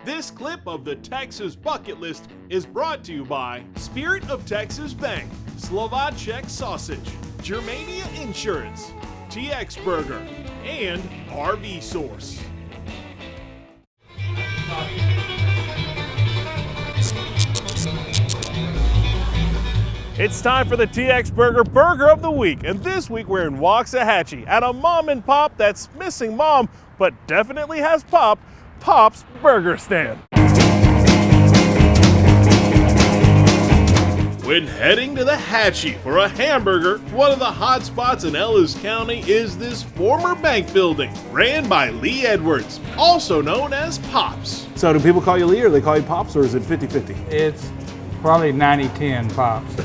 This clip of the Texas Bucket List is brought to you by Spirit of Texas Bank, Slovacek Sausage, Germania Insurance, TX Burger, and RV Source. It's time for the TX Burger Burger of the Week, and this week we're in Waxahachie at a mom and pop that's missing mom, but definitely has pop, Pop's Burger Stand. When heading to the Hatchie for a hamburger, one of the hot spots in Ellis County is this former bank building, ran by Lee Edwards, also known as Pops. So do people call you Lee or they call you Pops, or is it 50-50? It's probably 90-10 Pops.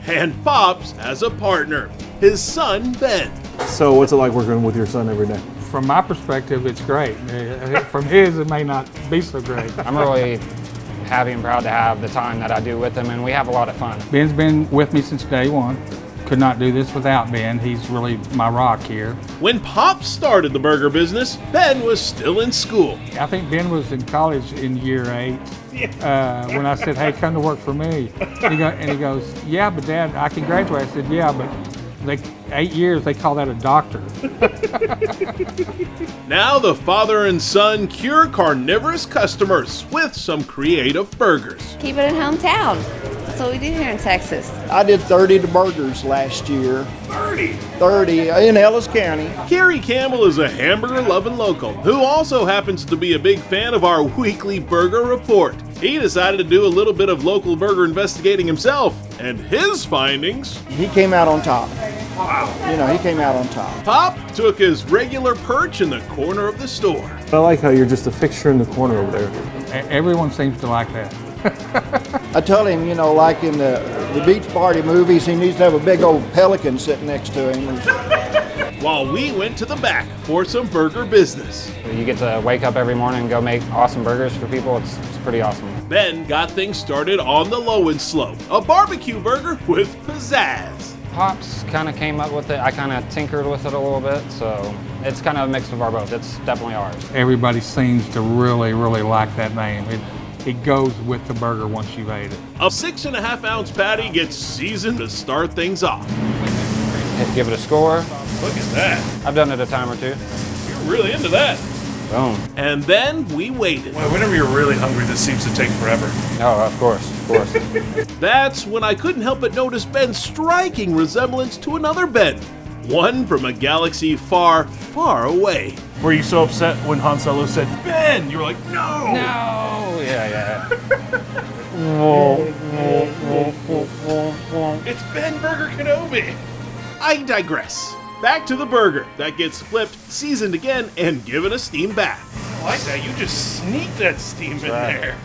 And Pops has a partner, his son Ben. So what's it like working with your son every day? From my perspective, it's great. From his, it may not be so great. I'm really happy and proud to have the time that I do with him, and we have a lot of fun. Ben's been with me since day one. Could not do this without Ben. He's really my rock here. When Pops started the burger business, Ben was still in school. I think Ben was in college in year 8 when I said, hey, come to work for me. And he goes, yeah, but Dad, I can graduate. I said, yeah, but 8 years, they call that a doctor. Now the father and son cure carnivorous customers with some creative burgers. Keep it in hometown. That's what we do here in Texas. I did 30 burgers last year. 30 in Ellis County. Kerry Campbell is a hamburger-loving local who also happens to be a big fan of our weekly burger report. He decided to do a little bit of local burger investigating himself, and his findings... He came out on top. Wow. You know, he came out on top. Pop took his regular perch in the corner of the store. I like how you're just a fixture in the corner over there. Everyone seems to like that. I tell him, you know, like in the beach party movies, he needs to have a big old pelican sitting next to him. While we went to the back for some burger business. You get to wake up every morning and go make awesome burgers for people. It's pretty awesome. Ben got things started on the low and slow, a barbecue burger with pizzazz. Pops kind of came up with it. I kind of tinkered with it a little bit, so it's kind of a mix of our both. It's definitely ours. Everybody seems to really, really like that name. It goes with the burger once you've ate it. A 6.5-ounce patty gets seasoned to start things off. Give it a score. Look at that. I've done it a time or two. You're really into that. Boom. And then we waited. Well, whenever you're really hungry, this seems to take forever. Oh, of course. That's when I couldn't help but notice Ben's striking resemblance to another Ben. One from a galaxy far, far away. Were you so upset when Han Solo said, Ben? You were like, no! No! Yeah. It's Ben Burger Kenobi. I digress. Back to the burger that gets flipped, seasoned again, and given a steam bath. I like that. You just sneak that steam in there.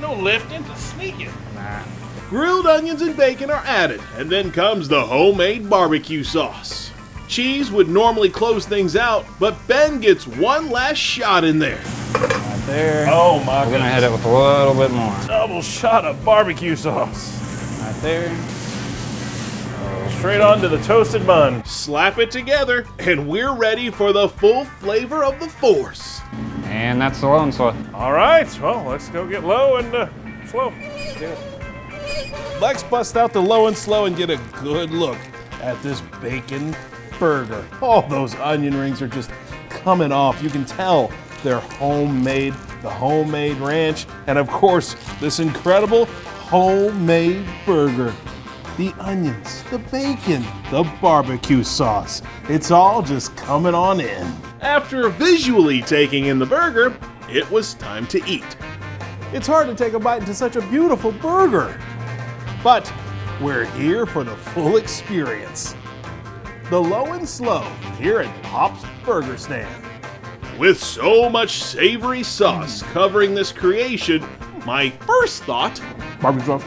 No lifting, just sneak it. Nah. Grilled onions and bacon are added, and then comes the homemade barbecue sauce. Cheese would normally close things out, but Ben gets one last shot in there. Right there. Oh my We're gonna hit it with a little bit more. Double shot of barbecue sauce. Right there. Straight onto the toasted bun. Slap it together, and we're ready for the full flavor of the Force. And that's the low and slow. All right, well, let's go get low and slow. Let's do it. Let's bust out the low and slow and get a good look at this bacon burger. All those onion rings are just coming off. You can tell they're homemade, the homemade ranch, and of course, this incredible homemade burger. The onions, the bacon, the barbecue sauce. It's all just coming on in. After visually taking in the burger, it was time to eat. It's hard to take a bite into such a beautiful burger. But we're here for the full experience. The low and slow here at Pop's Burger Stand. With so much savory sauce covering this creation, my first thought, Barbecue sauce?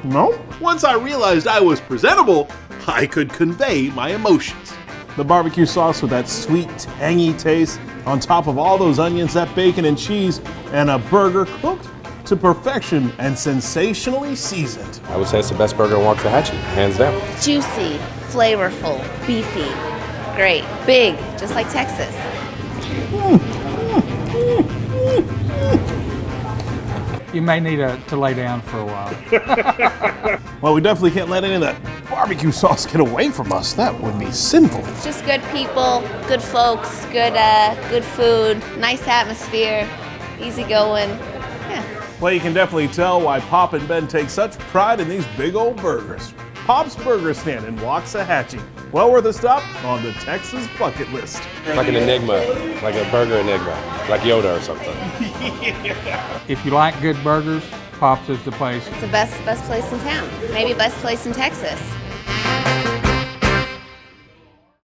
no? Once I realized I was presentable, I could convey my emotions. The barbecue sauce with that sweet, tangy taste on top of all those onions, that bacon and cheese, and a burger cooked to perfection and sensationally seasoned. I would say it's the best burger in Waxahachie, hands down. Juicy, flavorful, beefy, great, big, just like Texas. you may need to lay down for a while. Well, we definitely can't let any of that barbecue sauce get away from us. That would be sinful. It's just good people, good folks, good food, nice atmosphere, easy going. Yeah. Well, you can definitely tell why Pop and Ben take such pride in these big old burgers. Pop's Burger Stand in Waxahachie. Well worth a stop on the Texas bucket list. Like an enigma, like a burger enigma, like Yoda or something. If you like good burgers, Pop's is the place. It's the best place in town. Maybe best place in Texas.